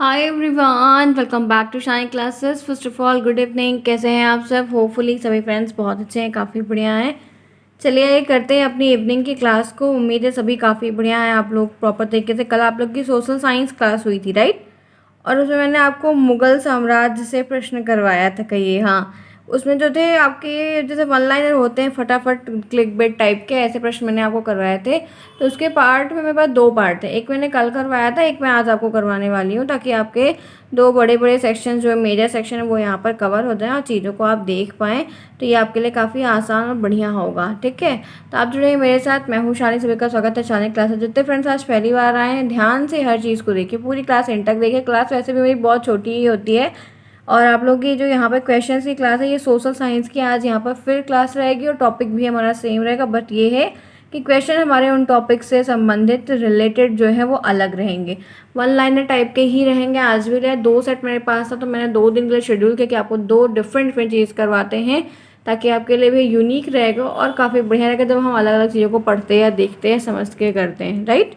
Hi everyone, welcome back to Shine Classes. First of all good evening. कैसे हैं आप सब? होपफुली सभी फ्रेंड्स बहुत अच्छे हैं, काफ़ी बढ़िया हैं। चलिए ये करते हैं अपनी इवनिंग की क्लास को। उम्मीद है सभी काफ़ी बढ़िया हैं, आप लोग प्रॉपर तरीके से। कल आप लोग की सोशल साइंस क्लास हुई थी, राइट? और उसमें मैंने आपको मुगल साम्राज्य से प्रश्न करवाया था कहिए। हाँ, उसमें जो थे आपके जैसे वन लाइनर होते हैं, फटाफट क्लिक बेट टाइप के ऐसे प्रश्न मैंने आपको करवाए थे। तो उसके पार्ट में मेरे पास दो पार्ट थे, एक मैंने कल करवाया था, एक मैं आज आपको करवाने वाली हूँ, ताकि आपके दो बड़े बड़े सेक्शन जो है मेजर सेक्शन है वो यहाँ पर कवर हो जाए और चीज़ों को आप देख पाएँ। तो ये आपके लिए काफ़ी आसान और बढ़िया होगा, ठीक है। तो आप जुड़े मेरे साथ, मैं हूँ शानी। सभी का स्वागत है शानी क्लासेस। जितने फ्रेंड्स आज पहली बार आए हैं, ध्यान से हर चीज़ को देखिए, पूरी क्लास एंड तक देखिए। क्लास वैसे भी मेरी बहुत छोटी ही होती है और आप लोग की जो यहाँ पर क्वेश्चन की क्लास है ये सोशल साइंस की आज यहाँ पर फिर क्लास रहेगी और टॉपिक भी हमारा सेम रहेगा। बट ये है कि क्वेश्चन हमारे उन टॉपिक से संबंधित रिलेटेड जो है वो अलग रहेंगे, वन लाइनर टाइप के ही रहेंगे। आज भी रहे, दो सेट मेरे पास था तो मैंने 2 दिन के लिए शेड्यूल किया कि आपको दो डिफरेंट डिफरेंट चीज़ करवाते हैं, ताकि आपके लिए भी यूनिक रहेगा और काफ़ी बढ़िया रहेगा जब हम अलग अलग चीज़ों को पढ़ते हैं या देखते हैं, समझ के करते हैं, राइट।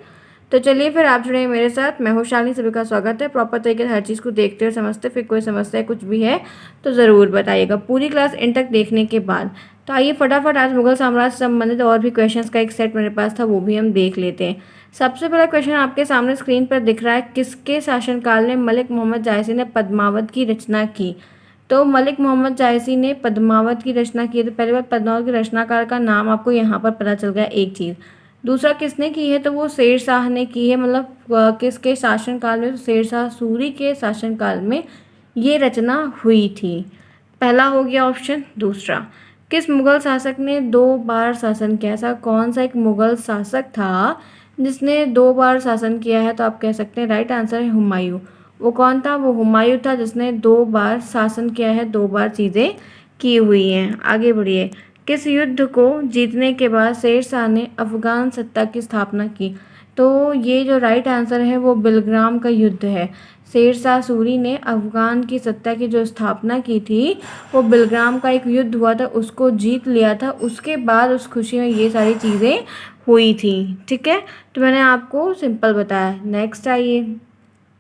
तो चलिए फिर आप जुड़े मेरे साथ, मैं हूँ शालिनी। सभी का स्वागत है। प्रॉपर तरीके से हर चीज़ को देखते और समझते, फिर कोई समस्या कुछ भी है तो ज़रूर बताइएगा पूरी क्लास एंड तक देखने के बाद। तो आइए फटाफट आज मुगल साम्राज्य से संबंधित और भी क्वेश्चंस का एक सेट मेरे पास था, वो भी हम देख लेते हैं। सबसे पहला क्वेश्चन आपके सामने स्क्रीन पर दिख रहा है, किसके शासनकाल में मलिक मोहम्मद जायसी ने पद्मावत की रचना की? तो मलिक मोहम्मद जायसी ने पद्मावत की रचना की। तो पहली बात, पद्मावत के रचनाकार का नाम आपको यहाँ पर पता चल गया, एक चीज़। दूसरा, किसने की है? तो वो शेर शाह ने की है। मतलब किसके शासनकाल में? तो शेर शाह सूरी के शासनकाल में ये रचना हुई थी। पहला हो गया ऑप्शन। दूसरा, किस मुगल शासक ने 2 बार शासन किया? ऐसा कौन सा एक मुगल शासक था जिसने 2 बार शासन किया है? तो आप कह सकते हैं राइट आंसर है हुमायूं। वो कौन था? वो हुमायूं था जिसने 2 बार शासन किया है, 2 बार चीज़ें की हुई हैं। आगे बढ़िए। किस युद्ध को जीतने के बाद शेर शाह ने अफगान सत्ता की स्थापना की? तो ये जो राइट आंसर है वो बिलग्राम का युद्ध है। शेर शाह सूरी ने अफगान की सत्ता की जो स्थापना की थी वो बिलग्राम का एक युद्ध हुआ था, उसको जीत लिया था। उसके बाद उस खुशी में ये सारी चीज़ें हुई थी, ठीक है। तो मैंने आपको सिंपल बताया। नेक्स्ट आइए,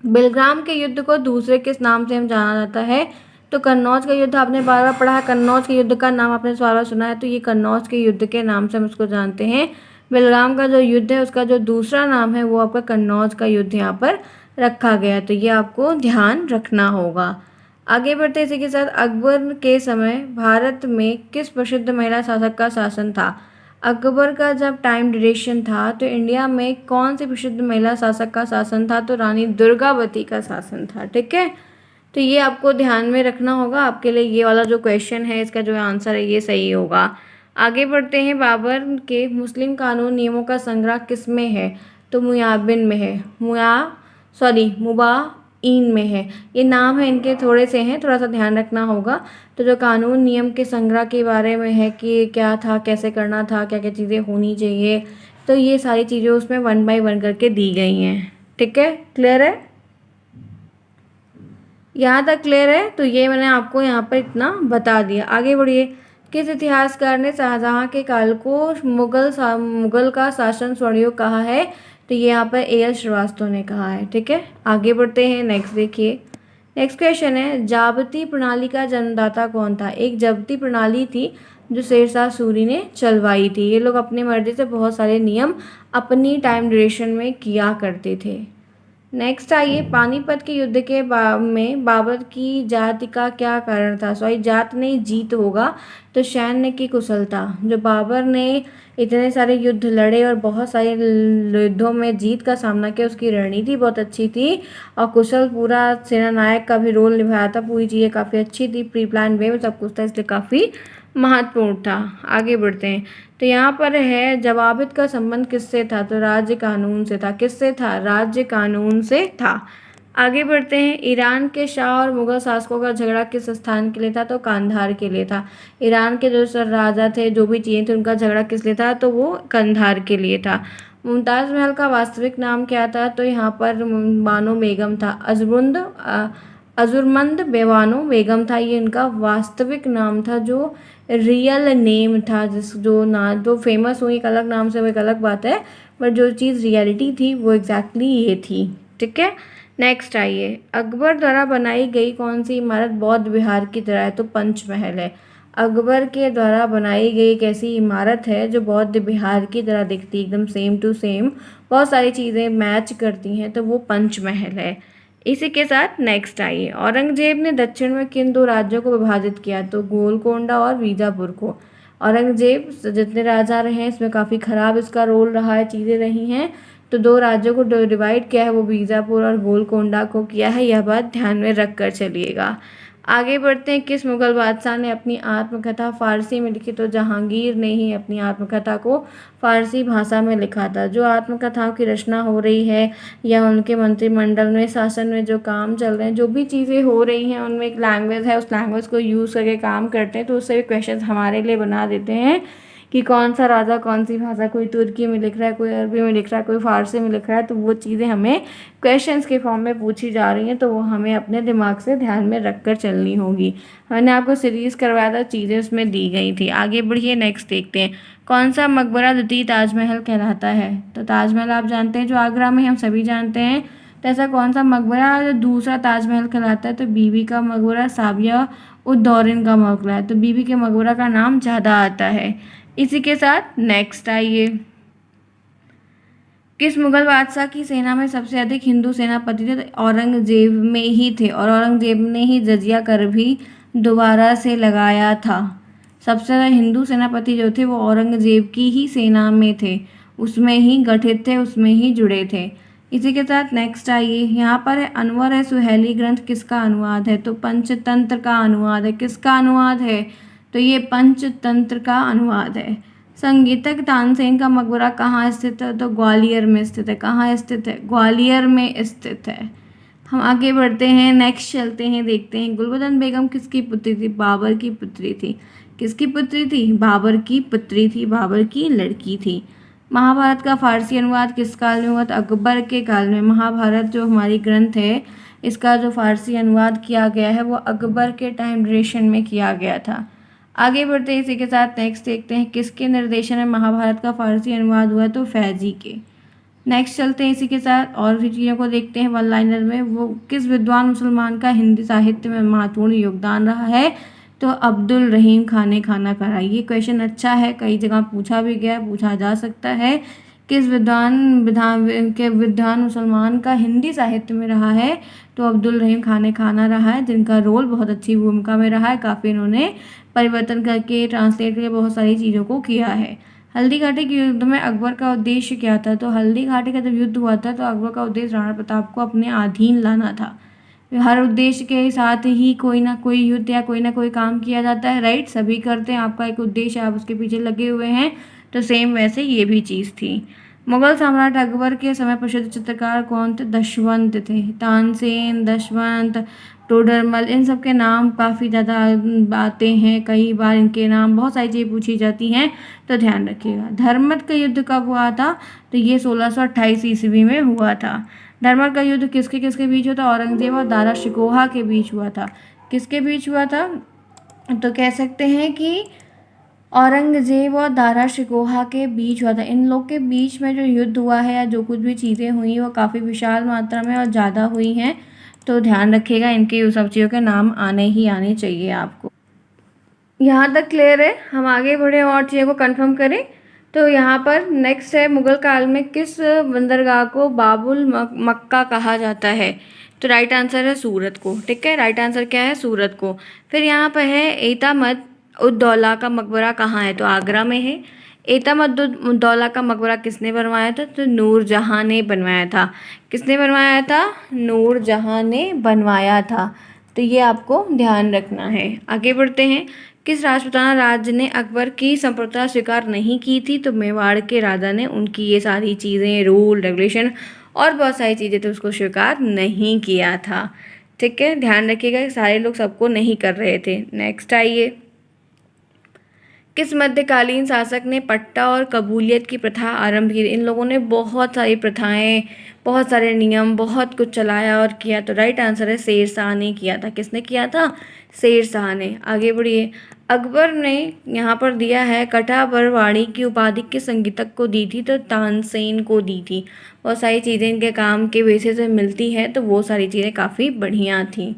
बिलग्राम के युद्ध को दूसरे किस नाम से हम जाना जाता है? तो कन्नौज का युद्ध आपने बार बार पढ़ा है, कन्नौज के युद्ध का नाम आपने बार बार सुना है, तो ये कन्नौज के युद्ध के नाम से हम उसको जानते हैं। बिलग्राम का जो युद्ध है उसका जो दूसरा नाम है वो आपका कन्नौज का युद्ध यहाँ पर रखा गया, तो ये आपको ध्यान रखना होगा। आगे बढ़ते इसी के साथ, अकबर के समय भारत में किस प्रसिद्ध महिला शासक का शासन था? अकबर का जब टाइम ड्यूरेशन था तो इंडिया में कौन सी प्रसिद्ध महिला शासक का शासन था? तो रानी दुर्गावती का शासन था, ठीक है। तो ये आपको ध्यान में रखना होगा, आपके लिए ये वाला जो क्वेश्चन है इसका जो आंसर है ये सही होगा। आगे बढ़ते हैं, बाबर के मुस्लिम कानून नियमों का संग्रह किस में है? तो मुयाबिन में है, मुबाइन में है। ये नाम है इनके थोड़े से हैं, थोड़ा सा ध्यान रखना होगा। तो जो कानून नियम के संग्रह के बारे में है कि क्या था, कैसे करना था, क्या क्या चीज़ें होनी चाहिए, तो ये सारी चीज़ें उसमें 1 बाय 1 करके दी गई हैं, ठीक है। क्लियर है? यहाँ तक क्लियर है? तो ये मैंने आपको यहाँ पर इतना बता दिया। आगे बढ़िए। किस इतिहासकार ने शाहजहाँ के काल को मुगल का शासन स्वर्णयुग कहा है? तो ये यहाँ पर A.L. श्रीवास्तव ने कहा है, ठीक है। आगे बढ़ते हैं, नेक्स्ट देखिए। नेक्स्ट क्वेश्चन है, जाबती प्रणाली का जन्मदाता कौन था? एक जब्ती प्रणाली थी जो शेर शाह सूरी ने चलवाई थी। ये लोग अपनी मर्जी से बहुत सारे नियम अपनी टाइम ड्यूरेशन में किया करते थे। नेक्स्ट आइए, पानीपत के युद्ध के में बाबर की जात का क्या कारण था? सॉरी, जात नहीं, जीत होगा। तो सैन्य की कुशलता, जो बाबर ने इतने सारे युद्ध लड़े और बहुत सारे युद्धों में जीत का सामना किया, उसकी रणनीति बहुत अच्छी थी और कुशल पूरा सेनानायक का भी रोल निभाया था। पूरी चीज़ें काफ़ी अच्छी थी, प्री प्लान वे में सब कुछ था, इसलिए काफ़ी महत्वपूर्ण था। आगे बढ़ते हैं, तो यहाँ पर है जवाबित का संबंध किससे था? तो राज्य कानून से था। किससे था? राज्य कानून से था। आगे बढ़ते हैं, ईरान के शाह और मुगल शासकों का झगड़ा किस स्थान के लिए था? तो कांधार के लिए था। ईरान के जो सर राजा थे, जो भी चीज़ें थी, उनका झगड़ा किस लिए था? तो वो कंधार के लिए था। मुमताज़ महल का वास्तविक नाम क्या था? तो यहाँ पर बानो बेगम था। अजुरमंद बेवानो बेगम था, ये उनका वास्तविक नाम था, जो रियल नेम था। जो फेमस हुई एक अलग नाम से वो एक अलग बात है, बट जो चीज़ रियलिटी थी वो एग्जैक्टली ये थी, ठीक है। नेक्स्ट आइए, अकबर द्वारा बनाई गई कौन सी इमारत बौद्ध विहार की तरह है? तो पंचमहल है। अकबर के द्वारा बनाई गई एक ऐसी इमारत है जो बौद्ध विहार की तरह दिखती है, एकदम सेम टू सेम, बहुत सारी चीज़ें मैच करती हैं, तो वो पंचमहल है। इसी के साथ नेक्स्ट आइए, औरंगजेब ने दक्षिण में किन दो राज्यों को विभाजित किया? तो गोलकोंडा और बीजापुर को। औरंगजेब जितने राजा रहे हैं इसमें काफ़ी ख़राब इसका रोल रहा है, चीज़ें रही हैं, तो दो राज्यों को डिवाइड किया है, वो बीजापुर और गोलकोंडा को किया है, यह बात ध्यान में रख कर चलिएगा। आगे बढ़ते हैं, किस मुगल बादशाह ने अपनी आत्मकथा फारसी में लिखी? तो जहांगीर ने ही अपनी आत्मकथा को फारसी भाषा में लिखा था। जो आत्मकथाओं की रचना हो रही है या उनके मंत्रिमंडल में, शासन में जो काम चल रहे हैं, जो भी चीज़ें हो रही हैं, उनमें एक लैंग्वेज है, उस लैंग्वेज को यूज़ करके काम करते हैं, तो उससे भी क्वेश्चन हमारे लिए बना देते हैं कि कौन सा राजा कौन सी भाषा, कोई तुर्की में लिख रहा है, कोई अरबी में लिख रहा है, कोई फारसी में लिख रहा है, तो वो चीज़ें हमें क्वेश्चंस के फॉर्म में पूछी जा रही हैं, तो वो हमें अपने दिमाग से ध्यान में रख कर चलनी होगी। मैंने आपको सीरीज़ करवाया था, चीज़ें उसमें दी गई थी। आगे बढ़िए, नेक्स्ट देखते हैं, कौन सा मकबरा द्वितीय ताजमहल कहलाता है? तो ताजमहल आप जानते हैं जो आगरा में, हम सभी जानते हैं, तो ऐसा कौन सा मकबरा जो दूसरा ताजमहल कहलाता है? तो बीबी का मकबरा, साबिया उद दौरिन का मकबरा है, तो बीबी के मकबरा का नाम ज़्यादा आता है। इसी के साथ नेक्स्ट आइए, किस मुगल बादशाह की सेना में सबसे अधिक हिंदू सेनापति थे? तो औरंगजेब में ही थे, और औरंगजेब ने ही जजिया कर भी दोबारा से लगाया था। सबसे ज़्यादा हिंदू सेनापति जो थे वो औरंगजेब की ही सेना में थे, उसमें ही गठित थे, उसमें ही जुड़े थे। इसी के साथ नेक्स्ट आइए, यहाँ पर है अनवर ए सुहेली ग्रंथ किसका अनुवाद है? तो पंचतंत्र का अनुवाद है। किसका अनुवाद है? तो ये पंचतंत्र का अनुवाद है। संगीतज्ञ तानसेन का मकबरा कहाँ स्थित है? तो ग्वालियर में स्थित है। कहाँ स्थित है? ग्वालियर में स्थित है। हम आगे बढ़ते हैं, नेक्स्ट चलते हैं, देखते हैं, गुलबदन बेगम किसकी पुत्री थी? बाबर की पुत्री थी। किसकी पुत्री थी? बाबर की पुत्री थी, बाबर की लड़की थी। महाभारत का फारसी अनुवाद किस काल में हुआ? तो अकबर के काल में। महाभारत जो हमारी ग्रंथ है, इसका जो फारसी अनुवाद किया गया है वो अकबर के टाइम ड्यूरेशन में किया गया था। आगे बढ़ते हैं, इसी के साथ नेक्स्ट देखते हैं, किसके निर्देशन में महाभारत का फारसी अनुवाद हुआ? तो फैजी के। नेक्स्ट चलते हैं, इसी के साथ और भी चीज़ों को देखते हैं वन लाइनर में, वो किस विद्वान मुसलमान का हिंदी साहित्य में महत्वपूर्ण योगदान रहा है? तो अब्दुल रहीम खान ने खाना खाया। ये क्वेश्चन अच्छा है, कई जगह पूछा भी गया, पूछा जा सकता है। किस विद्वान मुसलमान का हिंदी साहित्य में रहा है? तो अब्दुल रहीम खान खाना रहा है, जिनका रोल बहुत अच्छी भूमिका में रहा है, काफ़ी इन्होंने परिवर्तन करके ट्रांसलेट करके बहुत सारी चीज़ों को किया है। हल्दी घाटी के युद्ध में अकबर का उद्देश्य क्या था? तो हल्दी घाटी का जब युद्ध हुआ था तो अकबर का उद्देश्य राणा प्रताप को अपने अधीन लाना था। हर उद्देश्य के साथ ही कोई ना कोई युद्ध या कोई ना कोई काम किया जाता है, राइट? सभी करते हैं, आपका एक उद्देश्य, आप उसके पीछे लगे हुए हैं, तो सेम वैसे ये भी चीज़ थी। मुगल सम्राट अकबर के समय प्रसिद्ध चित्रकार कौन थे? दशवंत थे। तानसेन, दशवंत, टोडरमल, इन सब के नाम काफ़ी ज़्यादा आते हैं, कई बार इनके नाम, बहुत सारी चीज़ें पूछी जाती हैं, तो ध्यान रखिएगा। धर्मत का युद्ध कब हुआ था? तो ये 1628 ईस्वी में हुआ था। धर्मत का युद्ध किसके किसके बीच हुआ था? औरंगजेब और दारा शिकोहा के बीच हुआ था। किसके बीच हुआ था? तो कह सकते हैं कि औरंगजेब और दारा शिकोहा के बीच हुआ था। इन लोग के बीच में जो युद्ध हुआ है या जो कुछ भी चीज़ें हुई वो काफ़ी विशाल मात्रा में और ज़्यादा हुई हैं, तो ध्यान रखिएगा, इनके सब चीज़ों के नाम आने ही आने चाहिए आपको। यहाँ तक क्लियर है? हम आगे बढ़े और चीज़ों को कंफर्म करें। तो यहाँ पर नेक्स्ट है, मुगल काल में किस बंदरगाह को बाबुल मक्का कहा जाता है? तो राइट आंसर है सूरत को। ठीक है, राइट आंसर क्या है? सूरत को। फिर यहाँ पर है एतमद उद्दौला का मकबरा कहाँ है? तो आगरा में है। एतमद उद्दौला का मकबरा किसने बनवाया था? तो नूरजहाँ ने बनवाया था। किसने बनवाया था? नूरजहाँ ने बनवाया था। तो ये आपको ध्यान रखना है। आगे बढ़ते हैं, किस राजपूताना राज्य ने अकबर की संप्रभुता स्वीकार नहीं की थी? तो मेवाड़ के राजा ने उनकी ये सारी चीज़ें, रूल रेगुलेशन और बहुत सारी चीज़ें तो उसको स्वीकार नहीं किया था। ठीक है, ध्यान रखिएगा, सारे लोग सबको नहीं कर रहे थे। नेक्स्ट आइए, किस मध्यकालीन शासक ने पट्टा और कबूलियत की प्रथा आरंभ की? इन लोगों ने बहुत सारी प्रथाएं, बहुत सारे नियम, बहुत कुछ चलाया और किया, तो राइट आंसर है शेरशाह ने किया था। किसने किया था? शेरशाह ने। आगे बढ़िए, अकबर ने यहाँ पर दिया है कठा की उपाधि किस संगीतज्ञ को दी थी, तो तानसेन को दी थी। बहुत सारी चीज़ें इनके काम के बेसिस पे मिलती है, तो वो सारी चीज़ें काफ़ी बढ़िया थी।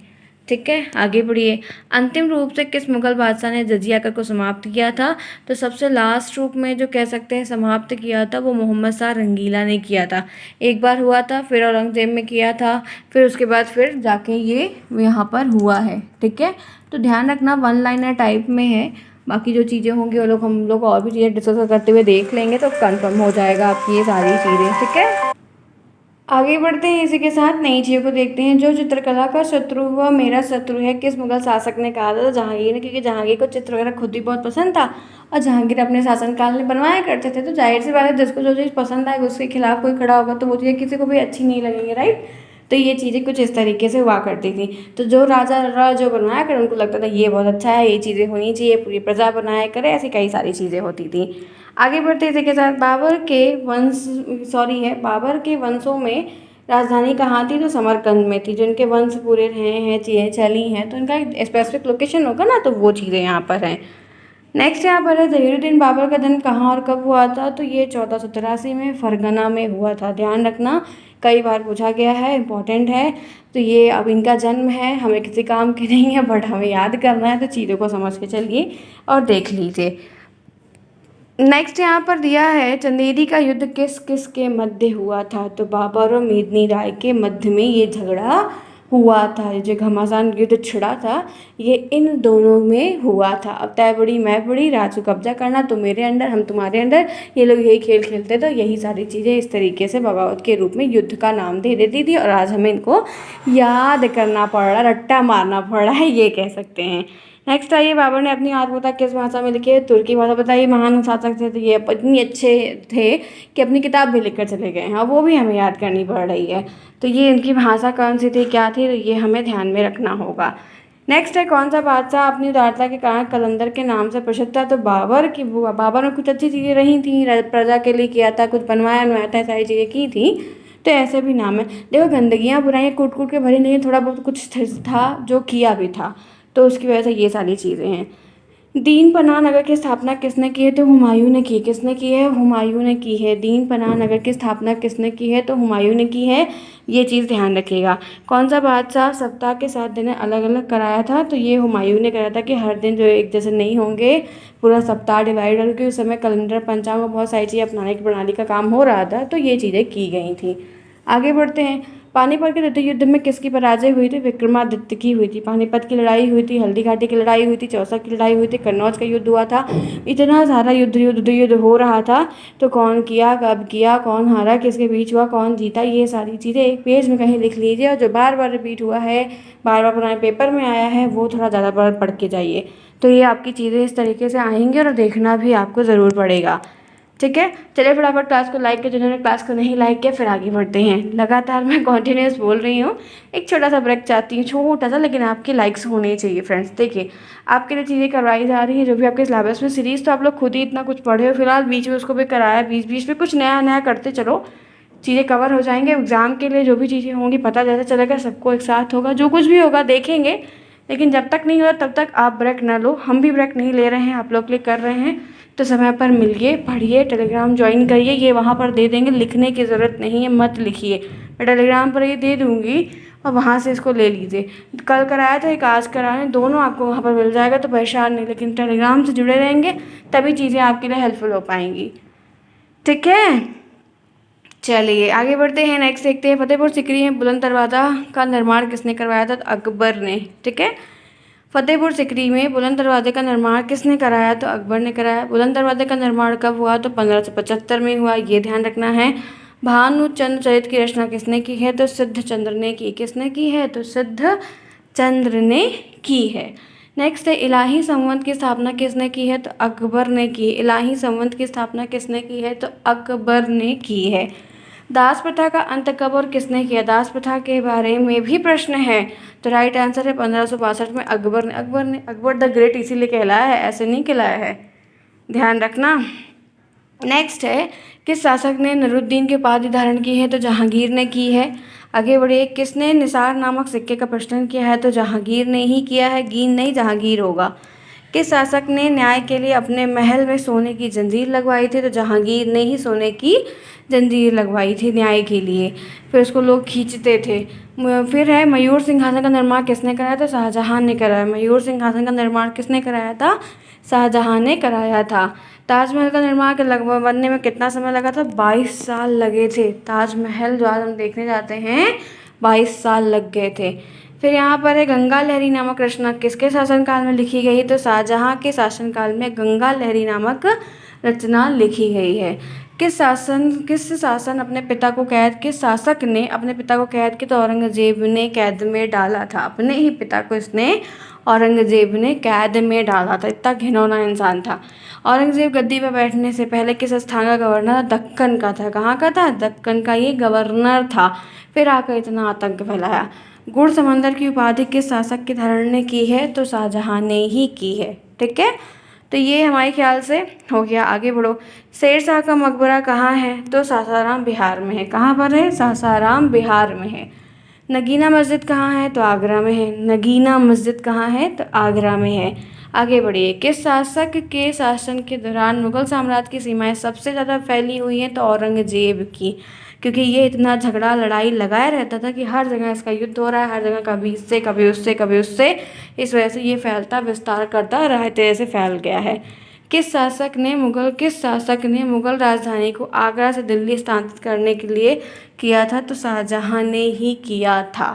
ठीक है, आगे बढ़िए। अंतिम रूप से किस मुगल बादशाह ने जजिया कर को समाप्त किया था, तो सबसे लास्ट रूप में जो कह सकते हैं समाप्त किया था वो मोहम्मद शाह रंगीला ने किया था। एक बार हुआ था, फिर औरंगजेब में किया था, फिर उसके बाद फिर जाके ये यहाँ पर हुआ है। ठीक है, तो ध्यान रखना वन लाइनर टाइप में है। बाकी जो चीज़ें होंगी वो लोग हम लोग और भी चीज़ें डिस्कस करते हुए देख लेंगे, तो कंफर्म हो जाएगा आपकी ये सारी चीज़ें। ठीक है, आगे बढ़ते हैं, इसी के साथ नई चीज़ों को देखते हैं। जो चित्रकला का शत्रु वह मेरा शत्रु है, किस मुगल शासक ने कहा था, तो जहांगीर ने, क्योंकि जहांगीर को चित्र वगैरह खुद भी बहुत पसंद था और जहांगीर अपने शासनकाल में बनवाया करते थे। तो जाहिर सी बात है, जिसको जो चीज़ पसंद आएगी उसके खिलाफ कोई खड़ा होगा तो वो चीज़ें किसी को भी अच्छी नहीं लगेंगी, राइट। तो ये चीज़ें कुछ इस तरीके से हुआ करती थी। तो जो राजा जो बनवाया करे उनको लगता था ये बहुत अच्छा है, ये चीज़ें होनी चाहिए, पूरी प्रजा बनाया करे, ऐसी कई सारी चीज़ें होती थी। आगे बढ़ते इसी के साथ बाबर के वंशों में राजधानी कहाँ थी, तो समरकंद में थी। जो इनके वंश पूरे रहे हैं, चीज़ें चली हैं, तो इनका एक स्पेसिफिक लोकेशन होगा ना, तो वो चीज़ें यहाँ पर हैं। नेक्स्ट यहाँ पर है ज़हीरुद्दीन बाबर का जन्म कहाँ और कब हुआ था, तो ये 1483 में फरगना में हुआ था। ध्यान रखना, कई बार पूछा गया है, इंपॉर्टेंट है। तो ये अब इनका जन्म है, हमें किसी काम के नहीं है बट हमें याद करना है, तो चीज़ों को समझ के चलिए और देख लीजिए। नेक्स्ट यहाँ पर दिया है चंदेरी का युद्ध किस किस के मध्य हुआ था, तो बाबर और मेदिनी राय के मध्य में ये झगड़ा हुआ था। ये जो घमासान युद्ध छिड़ा था ये इन दोनों में हुआ था। अब तय बड़ी मैं बड़ी, राजू कब्जा करना, तुम मेरे अंडर हम तुम्हारे अंडर, ये लोग यही खेल खेलते। तो यही सारी चीज़ें इस तरीके से बगावत के रूप में युद्ध का नाम दे देती थी और आज हमें इनको याद करना पड़ रहा, रट्टा मारना पड़ रहा है, ये कह सकते हैं। नेक्स्ट आइए, बाबर ने अपनी आत्मकथा किस भाषा में लिखी है, तुर्की भाषा। बताइए, महान शासक थे तो ये इतनी अच्छे थे कि अपनी किताब भी लिख कर चले गए हैं, और वो भी हमें याद करनी पड़ रही है। तो ये इनकी भाषा कौन सी थी, क्या थी, तो ये हमें ध्यान में रखना होगा। नेक्स्ट है, कौन सा बादशाह अपनी उदारता के कारण कलंदर के नाम से प्रसिद्ध था, तो बाबर ने कुछ अच्छी चीज़ें रही थी, प्रजा के लिए किया था, कुछ बनवाया था, सारी चीज़ें की थी, तो ऐसे भी नाम है। देखो, गंदगियाँ बुराइयाँ कूट कूट के भरी नहीं है, थोड़ा बहुत कुछ था जो किया भी था, तो उसकी वजह से ये सारी चीज़ें हैं। दीन पनाह नगर की स्थापना किसने की है, तो हुमायूं ने की। किसने की है, हुमायूं ने की है। दीन पनाह नगर की स्थापना किसने की है, तो हुमायूं ने की है। ये चीज़ ध्यान रखिएगा। कौन सा बादशाह सप्ताह के 7 दिन अलग अलग कराया था, तो ये हुमायूं ने कराया था कि हर दिन जो एक जैसे नहीं होंगे, पूरा सप्ताह डिवाइड, क्योंकि उस समय कैलेंडर पंचांग और बहुत सारी चीज़ें अपनाने की प्रणाली का काम हो रहा था, तो ये चीज़ें की गई थी। आगे बढ़ते हैं, पानीपत के द्वितीय युद्ध में किसकी पराजय हुई थी, विक्रमादित्य की हुई थी। पानीपत की लड़ाई हुई थी, हल्दी घाटी की लड़ाई हुई थी, चौसा की लड़ाई हुई थी, कन्नौज का युद्ध हुआ था। इतना सारा युद्ध हो रहा था, तो कौन किया, कब किया, कौन हारा, किसके बीच हुआ, कौन जीता, ये सारी चीज़ें एक पेज में कहीं लिख लीजिए। और जो बार बार रिपीट हुआ है, बार बार पुराने पेपर में आया है, वो थोड़ा ज़्यादा बार पढ़ के जाइए, तो ये आपकी चीज़ें इस तरीके से आएंगी और देखना भी आपको ज़रूर पड़ेगा। ठीक है, चलिए फटाफट क्लास को लाइक कर, जिन्होंने क्लास को नहीं लाइक किया फिर आगे बढ़ते हैं। लगातार मैं कॉन्टिन्यूस बोल रही हूँ, एक छोटा सा ब्रेक चाहती हूँ, छोटा सा, लेकिन आपके लाइक्स होने चाहिए फ्रेंड्स। देखिए, आपके लिए चीज़ें करवाई जा रही है, जो भी आपके सिलेबस में सीरीज़, तो आप लोग खुद ही इतना कुछ पढ़े हो, फिलहाल बीच में उसको भी कराया, बीच बीच में कुछ नया नया करते चलो, चीज़ें कवर हो जाएंगे। एग्ज़ाम के लिए जो भी चीज़ें होंगी पता जैसे चलेगा, सबको एक साथ होगा, जो कुछ भी होगा देखेंगे, लेकिन जब तक नहीं होता तब तक आप ब्रेक ना लो, हम भी ब्रेक नहीं ले रहे हैं, आप लोग के लिए कर रहे हैं। तो समय पर मिलिए, पढ़िए, टेलीग्राम ज्वाइन करिए, ये वहाँ पर दे देंगे, लिखने की ज़रूरत नहीं है, मत लिखिए, मैं टेलीग्राम पर ये दे दूँगी और वहाँ से इसको ले लीजिए। कल कराया था, एक आज कराया, दोनों आपको वहाँ पर मिल जाएगा, तो परेशान नहीं, लेकिन टेलीग्राम से जुड़े रहेंगे तभी चीज़ें आपके लिए हेल्पफुल हो पाएंगी। ठीक है, चलिए आगे बढ़ते हैं। नेक्स्ट देखते हैं, फतेहपुर सिकरी में बुलंद दरवाज़ा का निर्माण किसने करवाया था, तो अकबर ने। ठीक है, फतेहपुर सिकरी में बुलंद दरवाजे का निर्माण किसने कराया, तो अकबर ने कराया। बुलंद दरवाजे का निर्माण कब हुआ, तो 1575 में हुआ, ये ध्यान रखना है। भानुचंद्र चरित की रचना किसने की है, तो सिद्ध चंद्र ने की। किसने की है, तो सिद्ध चंद्र ने की है। नेक्स्ट है, इलाही संवत की स्थापना किसने की है, तो अकबर ने की। इलाही संवत की स्थापना किसने की है, तो अकबर ने की है। दास प्रथा का अंत कब और किसने किया, दास प्रथा के बारे में भी प्रश्न है, तो राइट आंसर है 1562 में अकबर ने। अकबर द ग्रेट इसीलिए कहलाया है, ऐसे नहीं कहलाया है, ध्यान रखना। नेक्स्ट है, किस शासक ने नरुद्दीन की उपाधि धारण की है, तो जहांगीर ने की है। आगे बढ़िए, किसने निसार नामक सिक्के का प्रचलन किया है, तो जहांगीर ने ही किया है, गीन नहीं, जहांगीर होगा। किस शासक ने न्याय के लिए अपने महल में सोने की जंजीर लगवाई थी? तो जहांगीर ने ही सोने की जंजीर लगवाई थी न्याय के लिए, फिर उसको लोग खींचते थे। फिर है मयूर सिंहासन का निर्माण किसने कराया? तो शाहजहां ने कराया। मयूर सिंहासन का निर्माण किसने कराया था? शाहजहां ने कराया था। ताजमहल का निर्माण के लगभग बनने में कितना समय लगा था? 22 साल लगे थे। ताजमहल जो आज हम देखने जाते हैं 22 साल लग गए थे। फिर यहाँ पर है गंगा लहरी नामक रचना किसके शासनकाल में लिखी गई? तो शाहजहां के शासनकाल में गंगा लहरी नामक रचना लिखी गई है। किस शासन अपने पिता को कैद किस शासक ने अपने पिता को कैद किया? तो औरंगजेब ने कैद में डाला था। अपने ही पिता को इसने औरंगजेब ने कैद में डाला था। इतना घिनौना इंसान था। औरंगजेब गद्दी पर बैठने से पहले किस स्थान का गवर्नर था? दक्कन का था। कहाँ का था? दक्कन का ये गवर्नर था। फिर आकर इतना आतंक फैलाया। गुड़ समंदर की उपाधि किस शासक के धारण ने की है? तो शाहजहां ने ही की है। ठीक है, तो ये हमारे ख्याल से हो गया। आगे बढ़ो। शेरशाह का मकबरा कहाँ है? तो सासाराम बिहार में है। कहाँ पर है? सासाराम बिहार में है। नगीना मस्जिद कहाँ है? तो आगरा में है। नगीना मस्जिद कहाँ है? तो आगरा में है। आगे बढ़िए। किस शासक के शासन के दौरान मुगल साम्राज्य की सीमाएं सबसे ज़्यादा फैली हुई हैं? तो औरंगजेब की, क्योंकि ये इतना झगड़ा लड़ाई लगाया रहता था कि हर जगह इसका युद्ध हो रहा है, हर जगह कभी इससे कभी उससे कभी उससे, इस वजह से ये फैलता विस्तार करता रहते ऐसे फैल गया है। किस शासक ने मुगल राजधानी को आगरा से दिल्ली स्थानांतरित करने के लिए किया था? तो शाहजहां ने ही किया था।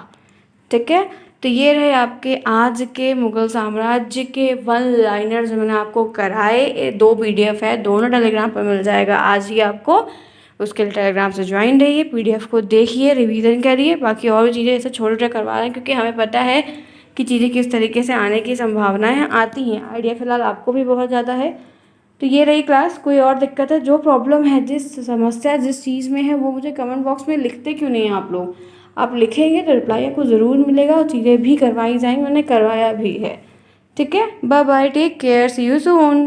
ठीक है, तो ये रहे आपके आज के मुगल साम्राज्य के वन लाइनर जो मैंने आपको कराए। 2 PDF है, दोनों टेलीग्राम पर मिल जाएगा आज ही आपको। उसके लिए टेलीग्राम से ज्वाइन रहिए, PDF को देखिए, रिवीजन करिए। बाकी और भी चीज़ें ऐसे छोटे छोटे करवा रहे हैं, क्योंकि हमें पता है कि चीज़ें किस तरीके से आने की संभावनाएं आती हैं। आइडिया फ़िलहाल आपको भी बहुत ज़्यादा है। तो ये रही क्लास। कोई और दिक्कत है, जो प्रॉब्लम है, जिस समस्या जिस चीज़ में है, वो मुझे कमेंट बॉक्स में लिखते क्यों नहीं हैं आप लोग? आप लिखेंगे तो रिप्लाई आपको ज़रूर मिलेगा और चीज़ें भी करवाई जाएंगी, मैंने करवाया भी है। ठीक है, bye bye, take care, see you soon.